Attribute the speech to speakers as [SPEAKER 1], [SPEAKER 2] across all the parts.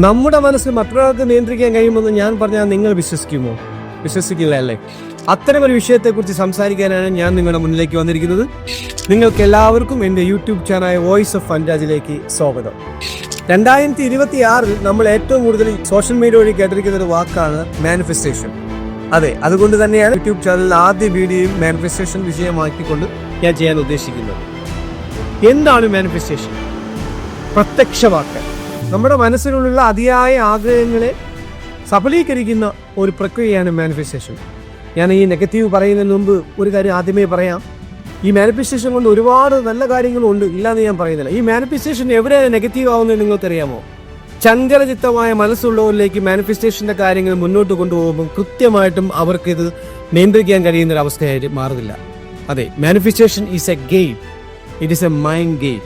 [SPEAKER 1] നമ്മുടെ മനസ്സ് മറ്റൊരാൾക്ക് നിയന്ത്രിക്കാൻ കഴിയുമെന്ന് ഞാൻ പറഞ്ഞാൽ നിങ്ങൾ വിശ്വസിക്കുമോ? വിശ്വസിക്കില്ല അല്ലേ? അത്തരമൊരു വിഷയത്തെക്കുറിച്ച് സംസാരിക്കാനാണ് ഞാൻ നിങ്ങളുടെ മുന്നിലേക്ക് വന്നിരിക്കുന്നത്. നിങ്ങൾക്ക് എല്ലാവർക്കും എൻ്റെ യൂട്യൂബ് ചാനലായ വോയിസ് ഓഫ് ഫൻരാജിലേക്ക് സ്വാഗതം. 2026 നമ്മൾ ഏറ്റവും കൂടുതൽ സോഷ്യൽ മീഡിയ വഴി കേട്ടിരിക്കുന്ന ഒരു വാക്കാണ് മാനിഫെസ്റ്റേഷൻ. അതെ, അതുകൊണ്ട് തന്നെയാണ് യൂട്യൂബ് ചാനലിൽ ആദ്യ വീഡിയോയും മാനിഫെസ്റ്റേഷൻ വിഷയമാക്കിക്കൊണ്ട് ഞാൻ ചെയ്യാൻ ഉദ്ദേശിക്കുന്നത്. എന്താണ് മാനിഫെസ്റ്റേഷൻ? പ്രത്യക്ഷമാക്കൽ. നമ്മുടെ മനസ്സിലുള്ള അതിയായ ആഗ്രഹങ്ങളെ സഫലീകരിക്കുന്ന ഒരു പ്രക്രിയയാണ് മാനിഫെസ്റ്റേഷൻ. ഞാൻ ഈ നെഗറ്റീവ് പറയുന്നതിന് മുമ്പ് ഒരു കാര്യം ആദ്യമേ പറയാം. ഈ മാനിഫെസ്റ്റേഷൻ കൊണ്ട് ഒരുപാട് നല്ല കാര്യങ്ങളുണ്ട്, ഇല്ലാന്ന് ഞാൻ പറയുന്നില്ല. ഈ മാനിഫെസ്റ്റേഷൻ എവിടെ നെഗറ്റീവ് ആവുന്നത് നിങ്ങൾക്കറിയാമോ? ചഞ്ചലചിത്തമായ മനസ്സുള്ളവരിലേക്ക് മാനിഫെസ്റ്റേഷൻ്റെ കാര്യങ്ങൾ മുന്നോട്ട് കൊണ്ടുപോകുമ്പോൾ കൃത്യമായിട്ടും അവർക്കിത് നിയന്ത്രിക്കാൻ കഴിയുന്നൊരവസ്ഥയായിട്ട് മാറുന്നില്ല. അതെ, manifestation is A game. It is A mind game.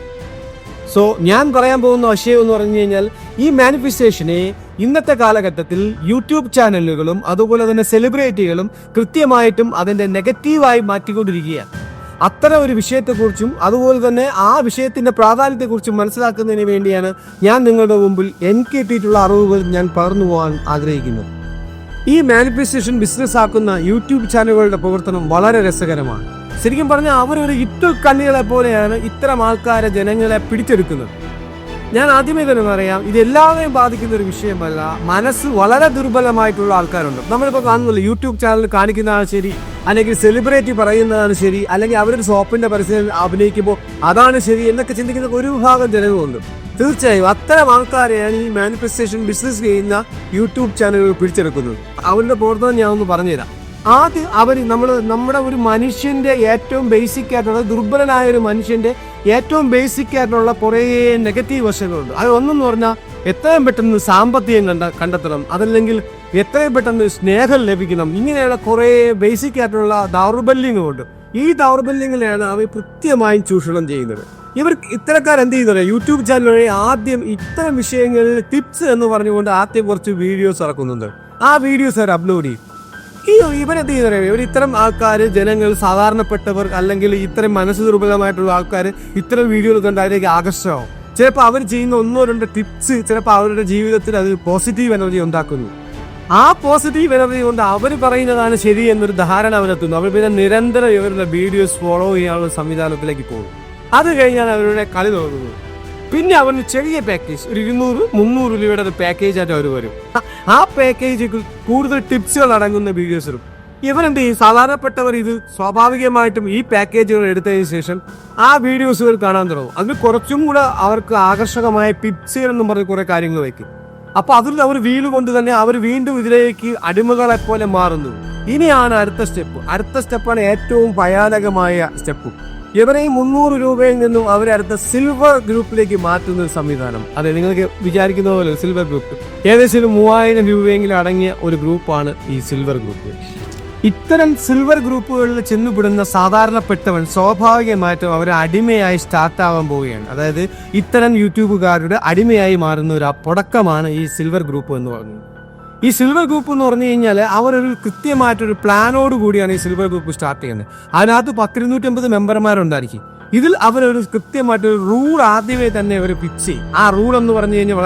[SPEAKER 1] So ഞാൻ പറയാൻ പോകുന്ന വിഷയം എന്ന് പറഞ്ഞു കഴിഞ്ഞാൽ, ഈ മാനിഫെസ്റ്റേഷനെ ഇന്നത്തെ കാലഘട്ടത്തിൽ യൂട്യൂബ് ചാനലുകളും അതുപോലെ തന്നെ സെലിബ്രിറ്റികളും കൃത്യമായിട്ടും അതിൻ്റെ നെഗറ്റീവായി മാറ്റിക്കൊണ്ടിരിക്കുകയാണ്. അത്തരം ഒരു വിഷയത്തെക്കുറിച്ചും അതുപോലെ തന്നെ ആ വിഷയത്തിൻ്റെ പ്രാധാന്യത്തെക്കുറിച്ചും മനസ്സിലാക്കുന്നതിന് വേണ്ടിയാണ് ഞാൻ നിങ്ങളുടെ മുമ്പിൽ എനിക്ക് കിട്ടിയിട്ടുള്ള അറിവുകൾ ഞാൻ പകർന്നു പോകാൻ ആഗ്രഹിക്കുന്നത്. ഈ മാനിഫെസ്റ്റേഷൻ ബിസിനസ് ആക്കുന്ന യൂട്യൂബ് ചാനലുകളുടെ പ്രവർത്തനം വളരെ രസകരമാണ്. ശരിക്കും പറഞ്ഞാൽ അവരൊരു കണ്ണികളെ പോലെയാണ് ഇത്തരം ആൾക്കാരെ, ജനങ്ങളെ പിടിച്ചെടുക്കുന്നത്. ഞാൻ ആദ്യമേ തന്നെ പറയാം, ഇതെല്ലാവരെയും ബാധിക്കുന്ന ഒരു വിഷയമല്ല. മനസ്സ് വളരെ ദുർബലമായിട്ടുള്ള ആൾക്കാരുണ്ട്. നമ്മളിപ്പോൾ കാണുന്നില്ല, യൂട്യൂബ് ചാനൽ കാണിക്കുന്നതാണ് ശരി, അല്ലെങ്കിൽ സെലിബ്രിറ്റി പറയുന്നതാണ് ശരി, അല്ലെങ്കിൽ അവരൊരു സോപ്പിന്റെ പരസ്യം അഭിനയിക്കുമ്പോൾ അതാണ് ശരി എന്നൊക്കെ ചിന്തിക്കുന്ന ഒരു വിഭാഗം ജനങ്ങളുണ്ട്. തീർച്ചയായും അത്തരം ആൾക്കാരെയാണ് ഈ മാനിഫെസ്റ്റേഷൻ ബിസിനസ് ചെയ്യുന്ന യൂട്യൂബ് ചാനലുകൾ പിടിച്ചെടുക്കുന്നത്. അവരുടെ പ്രവർത്തനം ഞാൻ ഒന്ന് പറഞ്ഞുതരാം. ആദ്യം നമ്മുടെ ഒരു മനുഷ്യന്റെ ഏറ്റവും ബേസിക് ആയിട്ടുള്ള, ദുർബലനായ ഒരു മനുഷ്യന്റെ ഏറ്റവും ബേസിക് ആയിട്ടുള്ള കുറേ നെഗറ്റീവ് വശങ്ങളുണ്ട്. അത് ഒന്നെന്ന് പറഞ്ഞാൽ എത്രയും പെട്ടെന്ന് സാമ്പത്തികം കണ്ടെത്തണം, അതല്ലെങ്കിൽ എത്രയും പെട്ടെന്ന് സ്നേഹം ലഭിക്കണം. ഇങ്ങനെയുള്ള കുറേ ബേസിക് ആയിട്ടുള്ള ദൗർബല്യങ്ങളുണ്ട്. ഈ ദൗർബല്യങ്ങളെയാണ് അവർ കൃത്യമായും ചൂഷണം ചെയ്യുന്നത്. ഇത്തരക്കാരെന്ത് ചെയ്യുന്നത്? യൂട്യൂബ് ചാനൽ വഴി ആദ്യം ഇത്തരം വിഷയങ്ങളിൽ ടിപ്സ് എന്ന് പറഞ്ഞുകൊണ്ട് ആദ്യം കുറച്ച് വീഡിയോസ് ഇറക്കുന്നുണ്ട്. ആ വീഡിയോസ് അവർ അപ്ലോഡ് ചെയ്യും. ഇവരെന്ത് ചെയ്യുന്നത്? ഇത്തരം ആൾക്കാർ, ജനങ്ങൾ, സാധാരണപ്പെട്ടവർ, അല്ലെങ്കിൽ ഇത്തരം മനസ്സ് ദുർബലമായിട്ടുള്ള ആൾക്കാർ ഇത്തരം വീഡിയോകൾ കണ്ട് അതിലേക്ക് ആകർഷകമാവും. ചിലപ്പോൾ അവർ ചെയ്യുന്ന 1-2 ടിപ്സ് ചിലപ്പോൾ അവരുടെ ജീവിതത്തിൽ അത് പോസിറ്റീവ് എനർജി ഉണ്ടാക്കുന്നു. ആ പോസിറ്റീവ് എനർജി കൊണ്ട് അവർ പറയുന്നതാണ് ശരി എന്നൊരു ധാരണ അവരെത്തുന്നു. അവർ പിന്നെ നിരന്തരം ഇവരുടെ വീഡിയോസ് ഫോളോ ചെയ്യാനുള്ള സംവിധാനത്തിലേക്ക് പോകും. അത് കഴിഞ്ഞാൽ അവരുടെ കളി തുടങ്ങുന്നു. പിന്നെ അവന് ചെറിയ പാക്കേജ്, ഒരു 200-300 രൂപയുടെ ഒരു പാക്കേജ് ആയിട്ട് അവർ വരും. ആ പാക്കേജിൽ കൂടുതൽ ടിപ്സുകൾ അടങ്ങുന്ന വീഡിയോസ് വരും. ഇവരെന്ത് ചെയ്യും? സാധാരണപ്പെട്ടവർ ഇത് സ്വാഭാവികമായിട്ടും ഈ പാക്കേജുകൾ എടുത്തതിന് ശേഷം ആ വീഡിയോസുകൾ കാണാൻ തുടങ്ങും. അതിൽ കുറച്ചും കൂടെ അവർക്ക് ആകർഷകമായ ടിപ്സുകൾ എന്നും പറഞ്ഞ് കുറെ കാര്യങ്ങൾ വയ്ക്കും. അപ്പൊ അതിൽ അവർ വീണുകൊണ്ട് തന്നെ അവർ വീണ്ടും ഇതിലേക്ക് അടിമകളെ പോലെ മാറുന്നു. ഇനിയാണ് അടുത്ത സ്റ്റെപ്പാണ് ഏറ്റവും ഭയാനകമായ സ്റ്റെപ്പ്. ഇവരെയും 300 രൂപയിൽ നിന്നും അവരെ അടുത്ത സിൽവർ ഗ്രൂപ്പിലേക്ക് മാറ്റുന്ന ഒരു സംവിധാനം. അതെ, നിങ്ങൾക്ക് വിചാരിക്കുന്ന പോലെ സിൽവർ ഗ്രൂപ്പ് ഏകദേശം 3000 രൂപയെങ്കിലും അടങ്ങിയ ഒരു ഗ്രൂപ്പാണ് ഈ സിൽവർ ഗ്രൂപ്പ്. ഇത്തരം സിൽവർ ഗ്രൂപ്പുകളിൽ ചെന്നുപെടുന്ന സാധാരണപ്പെട്ടവൻ സ്വാഭാവികമായിട്ടും അവരെ അടിമയായി സ്റ്റാർട്ടാവാൻ പോവുകയാണ്. അതായത് ഇത്തരം യൂട്യൂബുകാരുടെ അടിമയായി മാറുന്ന ഒരു തുടക്കമാണ് ഈ സിൽവർ ഗ്രൂപ്പ് എന്ന് പറയുന്നത്. ഈ സിൽവർ ഗ്രൂപ്പ് എന്ന് പറഞ്ഞു കഴിഞ്ഞാൽ അവരൊരു കൃത്യമായിട്ടൊരു പ്ലാനോട് കൂടിയാണ് ഈ സിൽവർ ഗ്രൂപ്പ് സ്റ്റാർട്ട് ചെയ്യുന്നത്. അതിനകത്ത് 10-250 മെമ്പർമാരുണ്ടായിരിക്കും. ഇതിൽ അവരൊരു കൃത്യമായിട്ടൊരു റൂൾ ആദ്യമേ തന്നെ അവർ ഫിക്സ് ചെയ്യും. ആ റൂൾ എന്ന് പറഞ്ഞു കഴിഞ്ഞാൽ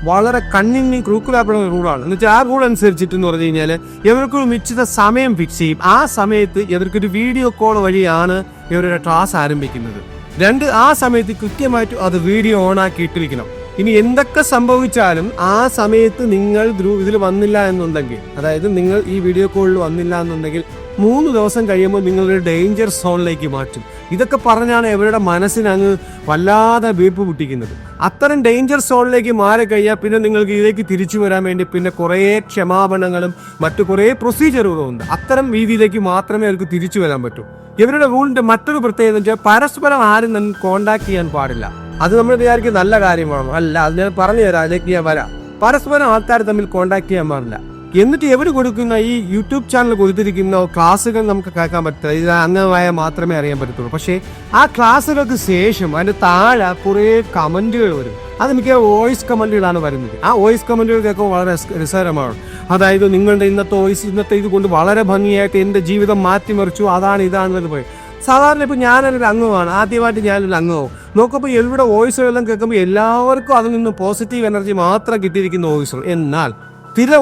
[SPEAKER 1] വളരെ കണ്ണിന് ക്രൂക്കുലായിട്ടുള്ള റൂളാണ്. എന്ന് വെച്ചാൽ ആ റൂൾ അനുസരിച്ചിട്ട് എന്ന് പറഞ്ഞു കഴിഞ്ഞാൽ ഇവർക്കൊരു നിശ്ചിത സമയം ഫിക്സ് ചെയ്യും. ആ സമയത്ത് ഇവർക്കൊരു വീഡിയോ കോൾ വഴിയാണ് ഇവരുടെ ക്ലാസ് ആരംഭിക്കുന്നത്. 2, ആ സമയത്ത് കൃത്യമായിട്ട് അത് വീഡിയോ ഓൺ ആക്കി ഇട്ടിരിക്കണം. ഇനി എന്തൊക്കെ സംഭവിച്ചാലും ആ സമയത്ത് നിങ്ങൾ ഇതിൽ വന്നില്ല എന്നുണ്ടെങ്കിൽ, അതായത് നിങ്ങൾ ഈ വീഡിയോ കോളിൽ വന്നില്ല എന്നുണ്ടെങ്കിൽ 3 ദിവസം കഴിയുമ്പോൾ നിങ്ങളൊരു ഡേഞ്ചർ സോണിലേക്ക് മാറ്റും. ഇതൊക്കെ പറഞ്ഞാണ് ഇവരുടെ മനസ്സിനങ്ങ് വല്ലാതെ വീർപ്പ് പൊട്ടിക്കുന്നത്. അത്തരം ഡേഞ്ചർ സോണിലേക്ക് മാറിക്കഴിഞ്ഞാൽ പിന്നെ നിങ്ങൾക്ക് ഇതിലേക്ക് തിരിച്ചു വരാൻ വേണ്ടി പിന്നെ കുറേ ക്ഷമാപണങ്ങളും മറ്റു കുറേ പ്രൊസീജിയറുകളും ഉണ്ട്. അത്തരം രീതിയിലേക്ക് മാത്രമേ അവർക്ക് തിരിച്ചു വരാൻ പറ്റൂ. ഇവരുടെ റൂളിന്റെ മറ്റൊരു പ്രത്യേകത വെച്ചാൽ പരസ്പരം ആരും തന്നെ കോണ്ടാക്ട് ചെയ്യാൻ പാടില്ല. അത് നമ്മൾ വിചാരിക്കും നല്ല കാര്യമാണോ? അല്ല, അത് ഞാൻ പറഞ്ഞു തരാം, അതിലേക്ക് ഞാൻ വരാം. പരസ്പരം ആൾക്കാർ തമ്മിൽ കോണ്ടാക്ട് ചെയ്യാൻ പാടില്ല. എന്നിട്ട് എവർ കൊടുക്കുന്ന ഈ യൂട്യൂബ് ചാനൽ കൊടുത്തിരിക്കുന്ന ക്ലാസ്സുകൾ നമുക്ക് കേൾക്കാൻ പറ്റില്ല. ഇത് അംഗമായ മാത്രമേ അറിയാൻ പറ്റത്തുള്ളൂ. പക്ഷേ ആ ക്ലാസ്സുകൾക്ക് ശേഷം അതിൻ്റെ താഴെ കുറേ കമൻറ്റുകൾ വരും. അത് മിക്ക വോയിസ് കമൻറ്റുകളാണ് വരുന്നത്. ആ വോയിസ് കമൻറ്റുകൾ കേൾക്കുമ്പോൾ വളരെ രസകരമാണ്. അതായത് നിങ്ങളുടെ ഇന്നത്തെ ഇത് കൊണ്ട് വളരെ ഭംഗിയായിട്ട് എൻ്റെ ജീവിതം മാറ്റിമറിച്ചു, അതാണ് ഇതാണെന്നത് പോയി. സാധാരണ ഇപ്പോൾ ഞാനൊരു അംഗമാണ്, ആദ്യമായിട്ട് ഞാനൊരു അംഗമാവും. നോക്കുമ്പോൾ ഇവിടെ വോയിസുകളെല്ലാം കേൾക്കുമ്പോൾ എല്ലാവർക്കും അതിൽ നിന്ന് പോസിറ്റീവ് എനർജി മാത്രം കിട്ടിയിരിക്കുന്ന വോയിസുകൾ. എന്നാൽ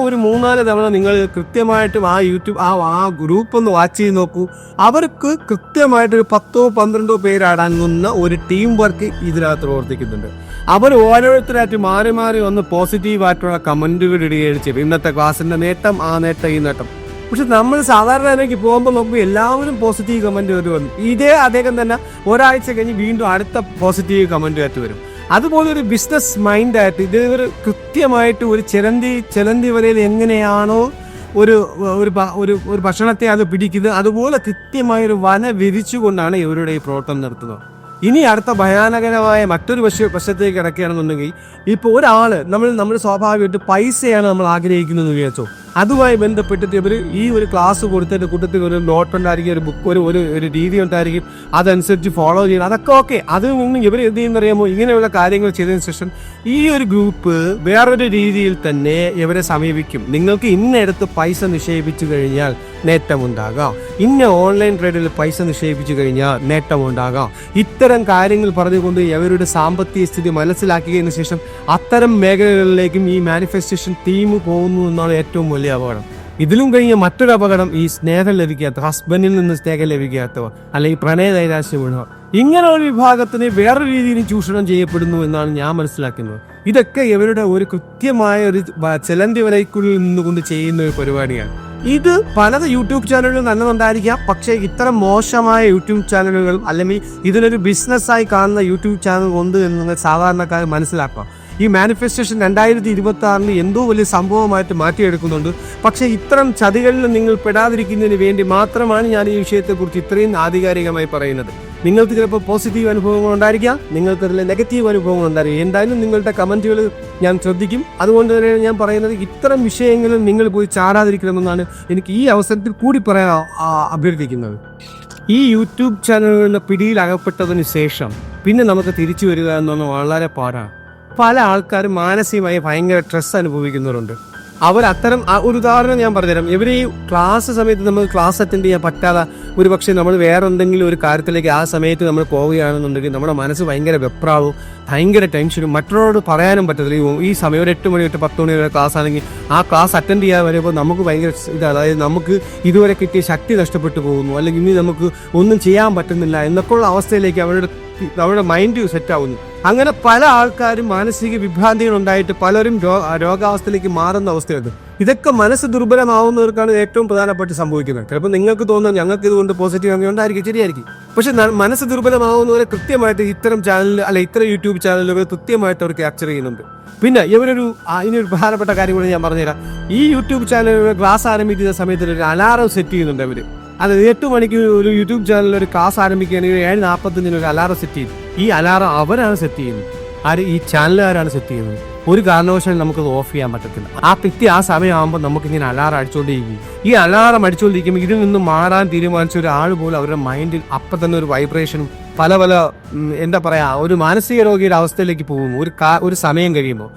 [SPEAKER 1] ഒരു 3-4 തവണ നിങ്ങൾ കൃത്യമായിട്ടും ആ യൂട്യൂബ് ആ ഗ്രൂപ്പ് ഒന്ന് വാച്ച് ചെയ്ത് നോക്കൂ. അവർക്ക് കൃത്യമായിട്ടൊരു 10-12 പേരടങ്ങുന്ന ഒരു ടീം വർക്ക് ഇതിനകത്ത് പ്രവർത്തിക്കുന്നുണ്ട്. അവർ ഓരോരുത്തരായിട്ട് മാറി മാറി വന്ന് പോസിറ്റീവായിട്ടുള്ള കമൻറ്റുകൾ ഇടുകയാണ് ചെയ്യും. ഇന്നത്തെ ക്ലാസ്സിൻ്റെ നേട്ടം, ആ നേട്ടം, ഈ നേട്ടം. പക്ഷെ നമ്മൾ സാധാരണയിലേക്ക് പോകുമ്പോൾ നോക്കുമ്പോൾ എല്ലാവരും പോസിറ്റീവ് കമൻറ്റ് വരും. അദ്ദേഹം തന്നെ ഒരാഴ്ച കഴിഞ്ഞ് വീണ്ടും അടുത്ത പോസിറ്റീവ് കമൻറ്റ് ആയിട്ട് വരും. അതുപോലെ ഒരു ബിസിനസ് മൈൻഡായിട്ട് ഇത് ഒരു കൃത്യമായിട്ട് ഒരു ചിലന്തി വരയിൽ എങ്ങനെയാണോ ഒരു ഭക്ഷണത്തെ അത് പിടിക്കുന്നത്, അതുപോലെ കൃത്യമായൊരു വല വിരിച്ചുകൊണ്ടാണ് ഇവരുടെ ഈ പ്രവർത്തനം നടത്തുന്നത്. ഇനി അടുത്ത ഭയാനകരമായ മറ്റൊരു വശത്തേക്ക് കിടക്കുകയാണെന്നുണ്ടെങ്കിൽ, ഇപ്പോൾ ഒരാൾ നമ്മൾ സ്വാഭാവികമായിട്ട് പൈസയാണ് നമ്മൾ ആഗ്രഹിക്കുന്നതെന്ന് വിചാരിച്ചോ, അതുമായി ബന്ധപ്പെട്ടിട്ട് ഇവർ ഈ ഒരു ക്ലാസ് കൊടുത്തതിൻ്റെ കൂട്ടത്തിൽ ഒരു നോട്ട് ഉണ്ടായിരിക്കും, ഒരു ബുക്ക്, ഒരു രീതി ഉണ്ടായിരിക്കും, അതനുസരിച്ച് ഫോളോ ചെയ്യണം. അതൊക്കെ ഓക്കെ. അതിൽ നിന്ന് ഇവർ എന്ത് ചെയ്യുന്നറിയാമോ, ഇങ്ങനെയുള്ള കാര്യങ്ങൾ ചെയ്തതിന് ശേഷം ഈ ഒരു ഗ്രൂപ്പ് വേറൊരു രീതിയിൽ തന്നെ ഇവരെ സമീപിക്കും. നിങ്ങൾക്ക് ഇന്നടുത്ത് പൈസ നിക്ഷേപിച്ചു കഴിഞ്ഞാൽ നേട്ടമുണ്ടാകാം, ഇന്ന ഓൺലൈൻ ട്രേഡിൽ പൈസ നിക്ഷേപിച്ചു കഴിഞ്ഞാൽ നേട്ടമുണ്ടാകാം. ഇത്തരം കാര്യങ്ങൾ പറഞ്ഞുകൊണ്ട് അവരുടെ സാമ്പത്തിക സ്ഥിതി മനസ്സിലാക്കിയതിനു ശേഷം അത്തരം മേഖലകളിലേക്കും ഈ മാനിഫെസ്റ്റേഷൻ ടീം പോകുന്നു എന്നാണ് ഏറ്റവും വലിയ അപകടം. ഇതിലും കഴിഞ്ഞ മറ്റൊരു അപകടം ഈ സ്നേഹം ലഭിക്കാത്ത, ഹസ്ബൻഡിൽ നിന്ന് സ്നേഹം ലഭിക്കാത്തവർ, അല്ലെങ്കിൽ പ്രണയ നൈരാശ്യമുള്ളവർ, ഇങ്ങനെ ഒരു വിഭാഗത്തിന് വേറൊരു രീതിയിൽ ചൂഷണം ചെയ്യപ്പെടുന്നു എന്നാണ് ഞാൻ മനസ്സിലാക്കുന്നത്. ഇതൊക്കെ ഇവരുടെ ഒരു കൃത്യമായ ഒരു ചിലന്തി വലയ്ക്കുള്ളിൽ നിന്നുകൊണ്ട് ചെയ്യുന്ന ഒരു പരിപാടിയാണ്. ഇത് പല യൂട്യൂബ് ചാനലുകൾ നല്ലതുണ്ടായിരിക്കാം, പക്ഷേ ഇത്തരം മോശമായ യൂട്യൂബ് ചാനലുകൾ അല്ലെങ്കിൽ ഇതിനൊരു ബിസിനസ്സായി കാണുന്ന യൂട്യൂബ് ചാനൽ ഉണ്ട് എന്ന് സാധാരണക്കാർ മനസ്സിലാക്കാം. ഈ മാനിഫെസ്റ്റേഷൻ 2026 എന്തോ വലിയ സംഭവമായിട്ട് മാറ്റിയെടുക്കുന്നുണ്ട്. പക്ഷേ ഇത്തരം ചതികളിൽ നിങ്ങൾ പെടാതിരിക്കുന്നതിന് വേണ്ടി മാത്രമാണ് ഞാൻ ഈ വിഷയത്തെക്കുറിച്ച് ഇത്രയും ആധികാരികമായി പറയുന്നത്. നിങ്ങൾക്ക് ചിലപ്പോൾ പോസിറ്റീവ് അനുഭവങ്ങൾ ഉണ്ടായിരിക്കാം, നിങ്ങൾക്ക് അതിൽ നെഗറ്റീവ് അനുഭവങ്ങൾ ഉണ്ടായിരിക്കും. എന്തായാലും നിങ്ങളുടെ കമൻറ്റുകൾ ഞാൻ ശ്രദ്ധിക്കും. അതുകൊണ്ട് തന്നെ ഞാൻ പറയുന്നത്, ഇത്തരം വിഷയങ്ങളിൽ നിങ്ങൾ പോയി ചാടാതിരിക്കണമെന്നാണ് എനിക്ക് ഈ അവസരത്തിൽ കൂടി പറയാൻ അഭ്യർത്ഥിക്കുന്നത്. ഈ യൂട്യൂബ് ചാനലുകളുടെ പിടിയിൽ അകപ്പെട്ടതിന് ശേഷം പിന്നെ നമുക്ക് തിരിച്ചു വരിക എന്നൊന്ന് വളരെ പാടാണ്. പല ആൾക്കാരും മാനസികമായി ഭയങ്കര സ്ട്രെസ് അനുഭവിക്കുന്നവരുണ്ട്. അവരത്തരം ഒരു ഉദാഹരണം ഞാൻ പറഞ്ഞുതരാം. ഇവർ ഈ ക്ലാസ് സമയത്ത് നമ്മൾ ക്ലാസ് അറ്റൻഡ് ചെയ്യാൻ പറ്റാതെ ഒരു പക്ഷേ നമ്മൾ വേറെ എന്തെങ്കിലും ഒരു കാര്യത്തിലേക്ക് ആ സമയത്ത് നമ്മൾ പോവുകയാണെന്നുണ്ടെങ്കിൽ നമ്മുടെ മനസ്സ് ഭയങ്കര വെപ്രാവും, ഭയങ്കര ടെൻഷനും, മറ്റുള്ളവരോട് പറയാനും പറ്റത്തില്ല. ഈ സമയം ഒരു 8 മണി തൊട്ട് 10 മണി വരെ ക്ലാസ് ആണെങ്കിൽ ആ ക്ലാസ് അറ്റൻഡ് ചെയ്യാൻ വരുമ്പോൾ നമുക്ക് ഭയങ്കര അതായത് നമുക്ക് ഇതുവരെ കിട്ടിയ ശക്തി നഷ്ടപ്പെട്ടു പോകുന്നു, അല്ലെങ്കിൽ ഇനി നമുക്ക് ഒന്നും ചെയ്യാൻ പറ്റുന്നില്ല എന്നൊക്കെയുള്ള അവസ്ഥയിലേക്ക് അവരുടെ മൈൻഡ് സെറ്റ് ആവുന്നു. അങ്ങനെ പല ആൾക്കാരും മാനസിക വിഭ്രാന്തികൾ ഉണ്ടായിട്ട് പലരും രോഗാവസ്ഥയിലേക്ക് മാറുന്ന അവസ്ഥയുണ്ട്. ഇതൊക്കെ മനസ്സ് ദുർബലമാവുന്നവർക്കാണ് ഏറ്റവും പ്രധാനപ്പെട്ട് സംഭവിക്കുന്നത്. ചിലപ്പോൾ നിങ്ങൾക്ക് തോന്നുന്നത് ഞങ്ങൾക്ക് ഇതുകൊണ്ട് പോസിറ്റീവ് അങ്ങനെ ഉണ്ടായിരിക്കും, ശരിയായിരിക്കും. പക്ഷെ മനസ്സ് ദുർബലമാവുന്നവരെ കൃത്യമായിട്ട് ഇത്തരം ചാനൽ ഇത്തരം യൂട്യൂബ് ചാനലുകൾ കൃത്യമായിട്ട് അവർ ക്യാപ്ചർ ചെയ്യുന്നുണ്ട്. പിന്നെ ഇവരൊരു പ്രധാനപ്പെട്ട കാര്യം കൂടി ഞാൻ പറഞ്ഞുതരാം. ഈ യൂട്യൂബ് ചാനലുകൾ ക്ലാസ് ആരംഭിക്കുന്ന സമയത്ത് ഒരു അലാറം സെറ്റ് ചെയ്യുന്നുണ്ട് അവർ. അത് 8 മണിക്ക് ഒരു യൂട്യൂബ് ചാനലിൽ ഒരു ക്ലാസ് ആരംഭിക്കുകയാണെങ്കിൽ 7:45 ഒരു അലാറം സെറ്റ് ചെയ്യും. ഈ അലാറം അവരാണ് സെറ്റ് ചെയ്യുന്നത്. ഈ ചാനലുകാരാണ് സെറ്റ് ചെയ്യുന്നത്. ഒരു കാരണവശാലും നമുക്കത് ഓഫ് ചെയ്യാൻ പറ്റത്തില്ല. ആ സമയമാകുമ്പോൾ നമുക്കിങ്ങനെ അലാറം അടിച്ചുകൊണ്ടിരിക്കും. ഈ അലാറം അടിച്ചുകൊണ്ടിരിക്കുമ്പോൾ ഇതിൽ നിന്ന് മാറാൻ തീരുമാനിച്ച ഒരാൾ പോലും അവരുടെ മൈൻഡിൽ അപ്പം തന്നെ ഒരു വൈബ്രേഷനും പല എന്താ പറയുക, ഒരു മാനസിക രോഗിയുടെ അവസ്ഥയിലേക്ക് പോകുന്നു. ഒരു സമയം കഴിയുമ്പോൾ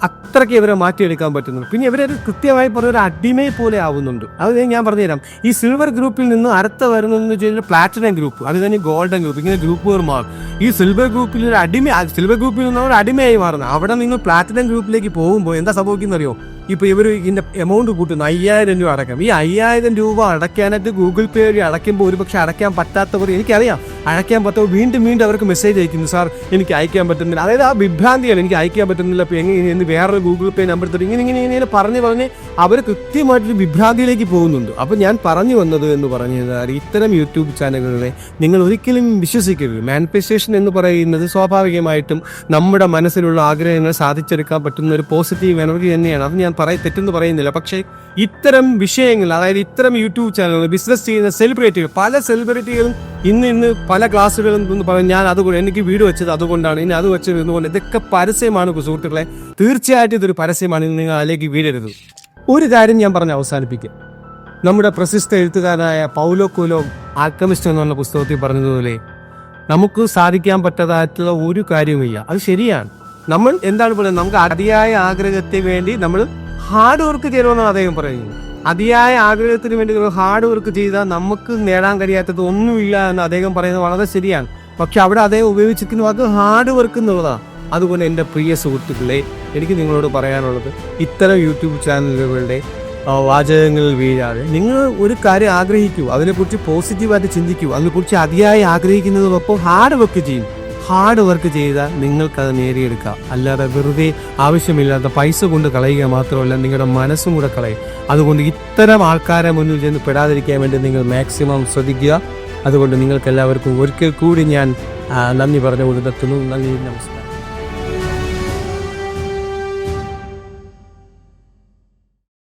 [SPEAKER 1] അത്രയ്ക്ക് ഇവരെ മാറ്റിയെടുക്കാൻ പറ്റുന്നുണ്ട്. പിന്നെ ഇവരൊരു കൃത്യമായി പറഞ്ഞ ഒരു അടിമയെ പോലെ ആവുന്നുണ്ട്. അത് ഞാൻ പറഞ്ഞുതരാം. ഈ സിൽവർ ഗ്രൂപ്പിൽ നിന്ന് അടുത്ത വരുന്നതെന്ന് വെച്ച് കഴിഞ്ഞാൽ പ്ലാറ്റിനം ഗ്രൂപ്പ്, അത് കഴിഞ്ഞ് ഗോൾഡൻ ഗ്രൂപ്പ്, ഇങ്ങനെ ഗ്രൂപ്പുകൾ മാറും. ഈ സിൽവർ ഗ്രൂപ്പിൽ സിൽവർ ഗ്രൂപ്പിൽ നിന്നാണ് ഒരു അടിമയായി മാറുന്നത്. അവിടെ നിങ്ങൾ പ്ലാറ്റിനം ഗ്രൂപ്പിലേക്ക് പോകുമ്പോൾ എന്താ സംഭവിക്കുന്നറിയോ? ഇപ്പോൾ ഇവർ ഇതിൻ്റെ എമൗണ്ട് കൂട്ടുന്നു, 5000 രൂപ അടക്കാം. ഈ 5000 രൂപ അടയ്ക്കാനായിട്ട് ഗൂഗിൾ പേ വഴി അടയ്ക്കുമ്പോൾ ഒരുപക്ഷെ അടയ്ക്കാൻ പറ്റാത്തവർ, എനിക്കറിയാം, അടയ്ക്കാൻ പറ്റാത്തവർ വീണ്ടും അവർക്ക് മെസ്സേജ് അയക്കുന്നു, സാർ എനിക്ക് അയക്കാൻ പറ്റുന്നില്ല. അതായത് ആ വിഭ്രാന്തിയാണ്, എനിക്ക് അയക്കാൻ പറ്റുന്നില്ല, അപ്പോൾ എങ്ങനെ വേറൊരു ഗൂഗിൾ പേ നമ്പർ തരും, ഇങ്ങനെ പറഞ്ഞ് അവർ കൃത്യമായിട്ടൊരു വിഭ്രാന്തിയിലേക്ക് പോകുന്നുണ്ട്. അപ്പോൾ ഞാൻ പറഞ്ഞു വന്നത് എന്ന് പറഞ്ഞാൽ, ഇത്തരം യൂട്യൂബ് ചാനലുകളെ നിങ്ങൾ ഒരിക്കലും വിശ്വസിക്കരുത്. മാനിഫെസ്റ്റേഷൻ എന്ന് പറയുന്നത് സ്വാഭാവികമായിട്ടും നമ്മുടെ മനസ്സിലുള്ള ആഗ്രഹങ്ങൾ സാധിച്ചെടുക്കാൻ പറ്റുന്ന ഒരു പോസിറ്റീവ് എനർജി തന്നെയാണ്. അത് ഞാൻ തെറ്റെന്ന് പറയുന്നില്ല. പക്ഷേ ഇത്തരം വിഷയങ്ങൾ, അതായത് ഇത്തരം യൂട്യൂബ് ചാനലുകൾ, ബിസിനസ് ചെയ്യുന്ന സെലിബ്രിറ്റികൾ, പല സെലിബ്രിറ്റികളും ഇന്ന് പല ക്ലാസ്സുകളും പറഞ്ഞു, ഞാൻ അതുകൊണ്ട് എനിക്ക് വീട് വെച്ചത് അതുകൊണ്ടാണ്, ഇനി അത് വെച്ചത് ഇതുകൊണ്ട്, ഇതൊക്കെ പരസ്യമാണ് സുഹൃത്തുക്കളെ. തീർച്ചയായിട്ടും ഇതൊരു പരസ്യമാണ്. നിങ്ങൾ അതിലേക്ക് വീഴരുത്. ഒരു കാര്യം ഞാൻ പറഞ്ഞ് അവസാനിപ്പിക്കാം. നമ്മുടെ പ്രശസ്ത എഴുത്തുകാരനായ പൗലോ കൊയ്ലോ ആൽക്കമിസ്റ്റ് എന്ന് പറഞ്ഞ പുസ്തകത്തിൽ പറഞ്ഞതുപോലെ, നമുക്ക് സാധിക്കാൻ പറ്റാതായിട്ടുള്ള ഒരു കാര്യവുമില്ല. അത് ശരിയാണ്. നമ്മൾ എന്താണ് പറയുന്നത്, നമുക്ക് അതിയായ ആഗ്രഹത്തിന് വേണ്ടി നമ്മൾ ഹാർഡ് വർക്ക് ചെയ്യണമെന്നാണ് അദ്ദേഹം പറയുന്നത്. അതിയായ ആഗ്രഹത്തിന് വേണ്ടി നിങ്ങൾ ഹാർഡ് വർക്ക് ചെയ്താൽ നമുക്ക് നേടാൻ കഴിയാത്തത് ഒന്നുമില്ല എന്ന് അദ്ദേഹം പറയുന്നത് വളരെ ശരിയാണ്. പക്ഷെ അവിടെ അദ്ദേഹം ഉപയോഗിച്ചിരിക്കുന്നു അത് ഹാർഡ് വർക്ക് എന്നുള്ളതാണ്. അതുകൊണ്ട് എൻ്റെ പ്രിയ സുഹൃത്തുക്കളെ, എനിക്ക് നിങ്ങളോട് പറയാനുള്ളത് ഇത്തരം യൂട്യൂബ് ചാനലുകളുടെ വാചകങ്ങളിൽ വീഴാതെ നിങ്ങൾ ഒരു കാര്യം ആഗ്രഹിക്കൂ, അതിനെക്കുറിച്ച് പോസിറ്റീവായിട്ട് ചിന്തിക്കൂ, അതിനെക്കുറിച്ച് അതിയായി ആഗ്രഹിക്കുന്നതിനൊപ്പം ഹാർഡ് വർക്ക് ചെയ്യും. ഹാർഡ് വർക്ക് ചെയ്താൽ നിങ്ങൾക്കത് നേടിയെടുക്കാം. അല്ലാതെ വെറുതെ ആവശ്യമില്ലാത്ത പൈസ കൊണ്ട് കളയുക മാത്രമല്ല, നിങ്ങളുടെ മനസ്സും കൂടെ കളയും. അതുകൊണ്ട് ഇത്തരം ആൾക്കാരെ മുന്നിൽ ചെന്ന് പെടാതിരിക്കാൻ വേണ്ടി നിങ്ങൾ മാക്സിമം ശ്രദ്ധിക്കുക. അതുകൊണ്ട് നിങ്ങൾക്ക് എല്ലാവർക്കും ഒരിക്കൽ കൂടി ഞാൻ നന്ദി പറഞ്ഞുകൊണ്ട് നിർത്തുന്നു. നന്ദി, നമസ്കാരം.